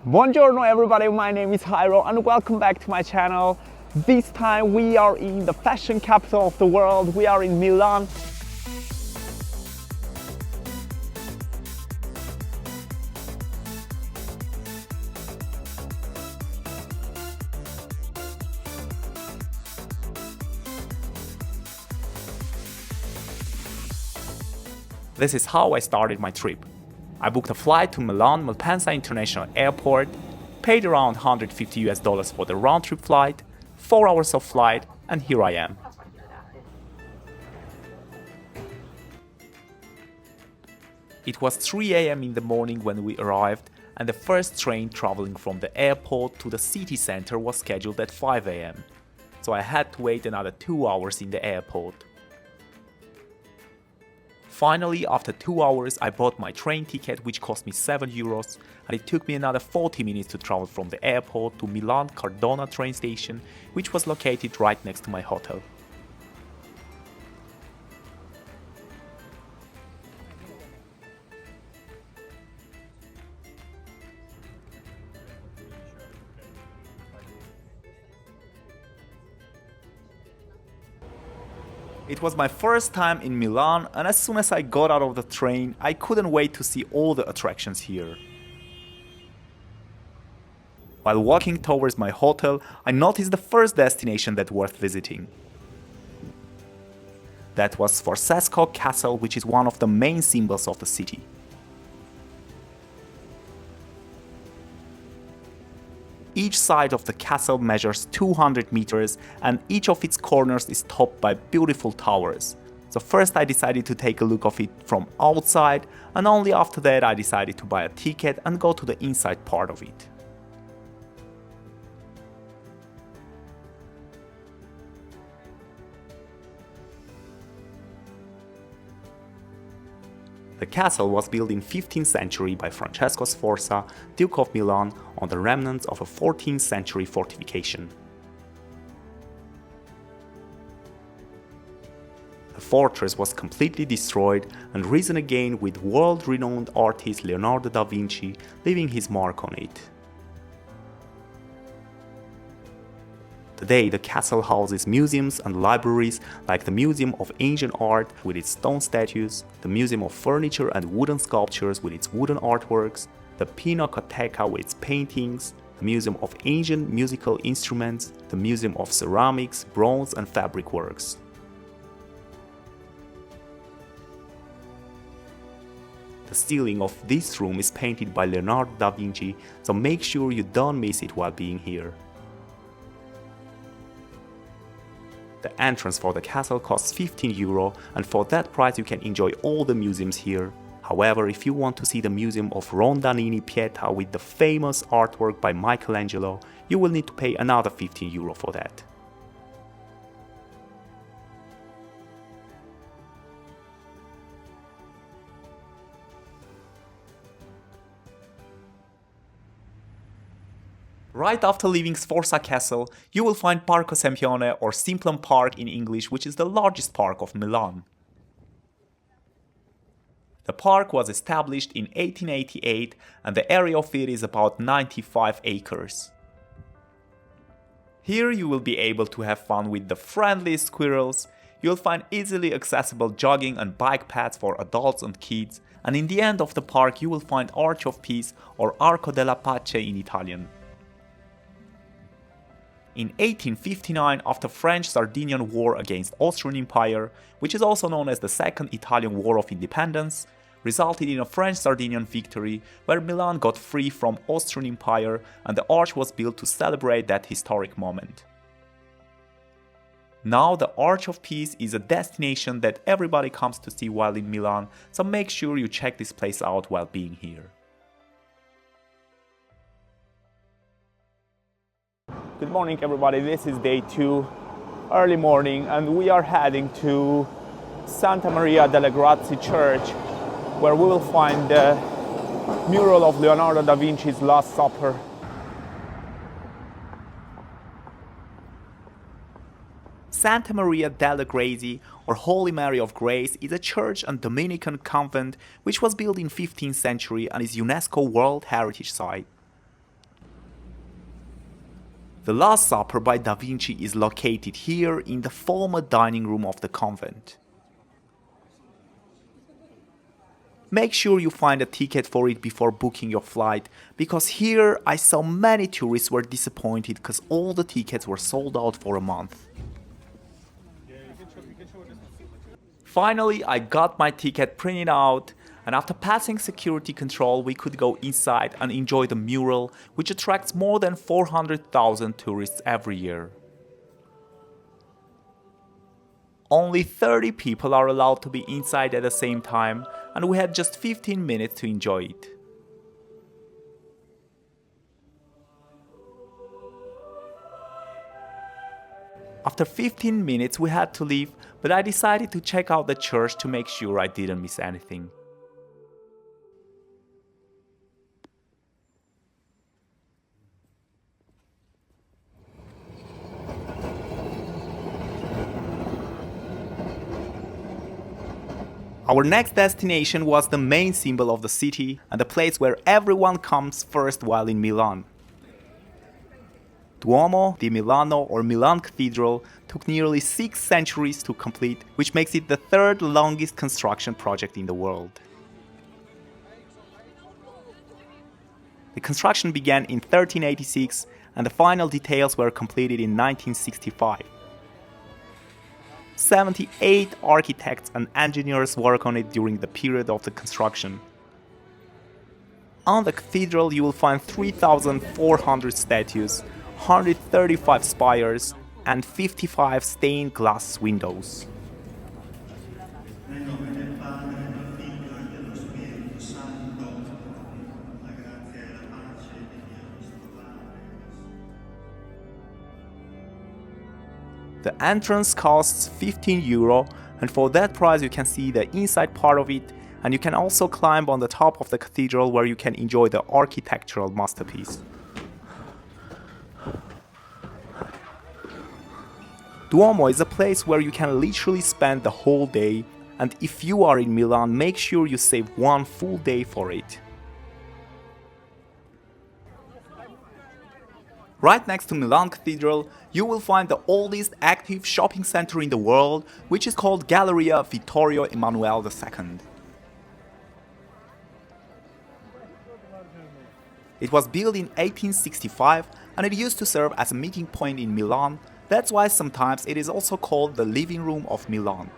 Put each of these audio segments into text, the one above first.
Buongiorno everybody, my name is Jairo and welcome back to my channel. This time we are in the fashion capital of the world. We are in Milan. This is how I started my trip. I booked a flight to Milan Malpensa International Airport, paid around $150 for the round-trip flight, 4 hours of flight, and here I am. It was 3 a.m. in the morning when we arrived, and the first train traveling from the airport to the city center was scheduled at 5 a.m. So I had to wait another 2 hours in the airport. Finally, after 2 hours, I bought my train ticket, which cost me €7, and it took me another 40 minutes to travel from the airport to Milan Cardona train station, which was located right next to my hotel. It was my first time in Milan, and as soon as I got out of the train, I couldn't wait to see all the attractions here. While walking towards my hotel, I noticed the first destination that worth visiting. That was Sforza Castle, which is one of the main symbols of the city. Each side of the castle measures 200 meters and each of its corners is topped by beautiful towers. So first I decided to take a look of it from outside, and only after that I decided to buy a ticket and go to the inside part of it. The castle was built in 15th century by Francesco Sforza, Duke of Milan, on the remnants of a 14th century fortification. The fortress was completely destroyed and risen again with world-renowned artist Leonardo Da Vinci leaving his mark on it. Today, the castle houses museums and libraries like the Museum of Ancient Art with its stone statues, the Museum of Furniture and Wooden Sculptures with its wooden artworks, the Pinacoteca with its paintings, the Museum of Ancient Musical Instruments, the Museum of Ceramics, Bronze and Fabric Works. The ceiling of this room is painted by Leonardo da Vinci, so make sure you don't miss it while being here. The entrance for the castle costs €15, and for that price you can enjoy all the museums here. However, if you want to see the Museum of Rondanini Pieta with the famous artwork by Michelangelo, you will need to pay another €15 for that. Right after leaving Sforza Castle, you will find Parco Sempione, or Simplon Park in English, which is the largest park of Milan. The park was established in 1888 and the area of it is about 95 acres. Here you will be able to have fun with the friendliest squirrels, you'll find easily accessible jogging and bike paths for adults and kids, and in the end of the park you will find Arch of Peace, or Arco della Pace in Italian. In 1859, after French Sardinian War against Austrian Empire, which is also known as the Second Italian War of Independence, resulted in a French Sardinian victory where Milan got free from Austrian Empire and the arch was built to celebrate that historic moment. Now the Arch of Peace is a destination that everybody comes to see while in Milan, so make sure you check this place out while being here. Good morning everybody, this is day 2, early morning, and we are heading to Santa Maria delle Grazie Church, where we will find the mural of Leonardo da Vinci's Last Supper. Santa Maria delle Grazie, or Holy Mary of Grace, is a church and Dominican convent which was built in 15th century and is UNESCO World Heritage Site. The Last Supper by Da Vinci is located here in the former dining room of the convent. Make sure you find a ticket for it before booking your flight, because here I saw many tourists were disappointed because all the tickets were sold out for a month. Finally, I got my ticket printed out, and after passing security control we could go inside and enjoy the mural, which attracts more than 400,000 tourists every year. Only 30 people are allowed to be inside at the same time, and we had just 15 minutes to enjoy it. After 15 minutes we had to leave, but I decided to check out the church to make sure I didn't miss anything. Our next destination was the main symbol of the city and the place where everyone comes first while in Milan. Duomo di Milano, or Milan Cathedral, took nearly 6 centuries to complete, which makes it the third longest construction project in the world. The construction began in 1386 and the final details were completed in 1965. 78 architects and engineers work on it during the period of the construction. On the cathedral you will find 3,400 statues, 135 spires, and 55 stained glass windows. The entrance costs €15, and for that price you can see the inside part of it, and you can also climb on the top of the cathedral where you can enjoy the architectural masterpiece. Duomo is a place where you can literally spend the whole day, and if you are in Milan, make sure you save one full day for it. Right next to Milan Cathedral, you will find the oldest active shopping center in the world, which is called Galleria Vittorio Emanuele II. It was built in 1865 and it used to serve as a meeting point in Milan. That's why sometimes it is also called the living room of Milan.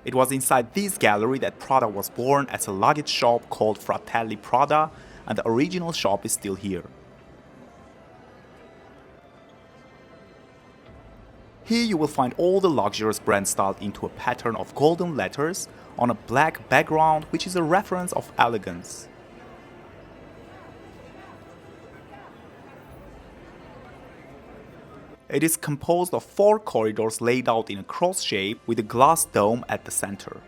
It was inside this gallery that Prada was born as a luggage shop called Fratelli Prada, and the original shop is still here. Here you will find all the luxurious brands styled into a pattern of golden letters on a black background, which is a reference of elegance. It is composed of 4 corridors laid out in a cross shape with a glass dome at the center.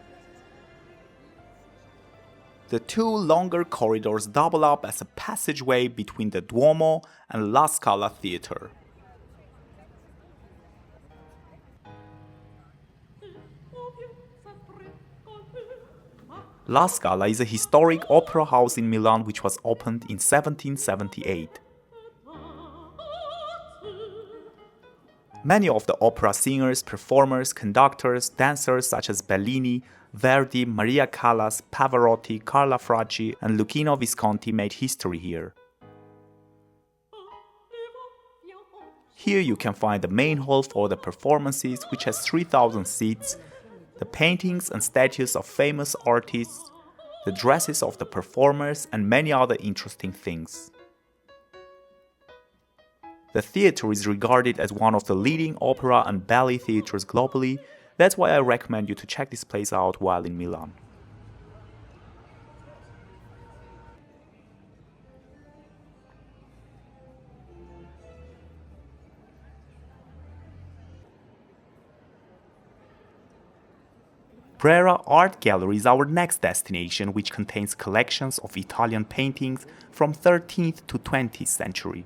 The 2 longer corridors double up as a passageway between the Duomo and La Scala theater. La Scala is a historic opera house in Milan which was opened in 1778. Many of the opera singers, performers, conductors, dancers such as Bellini, Verdi, Maria Callas, Pavarotti, Carla Fracci and Luchino Visconti made history here. Here you can find the main hall for the performances, which has 3,000 seats, the paintings and statues of famous artists, the dresses of the performers and many other interesting things. The theater is regarded as one of the leading opera and ballet theaters globally. That's why I recommend you to check this place out while in Milan. Brera Art Gallery is our next destination, which contains collections of Italian paintings from 13th to 20th century.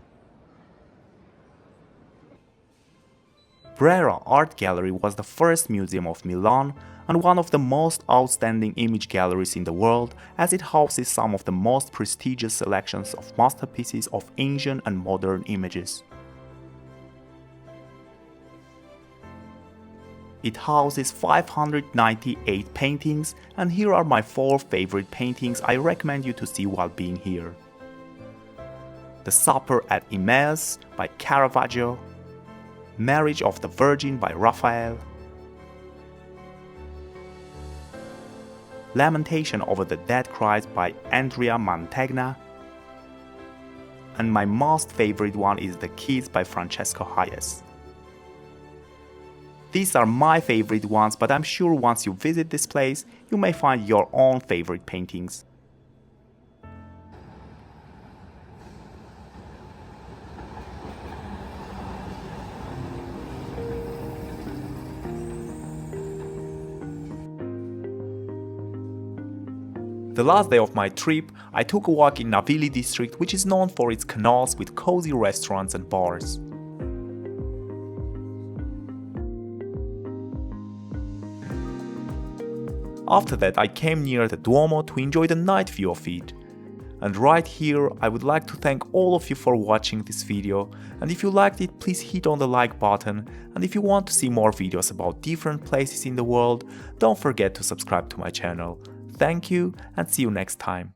Brera Art Gallery was the first museum of Milan and one of the most outstanding image galleries in the world, as it houses some of the most prestigious selections of masterpieces of ancient and modern images. It houses 598 paintings, and here are my 4 favorite paintings I recommend you to see while being here. The Supper at Emmaus by Caravaggio, Marriage of the Virgin by Raphael, Lamentation over the Dead Christ by Andrea Mantegna, and my most favorite one is The Kiss by Francesco Hayes. These are my favorite ones, but I'm sure once you visit this place, you may find your own favorite paintings. The last day of my trip, I took a walk in Navigli district, which is known for its canals with cozy restaurants and bars. After that, I came near the Duomo to enjoy the night view of it. And right here, I would like to thank all of you for watching this video, and if you liked it, please hit on the like button, and if you want to see more videos about different places in the world, don't forget to subscribe to my channel. Thank you, and see you next time.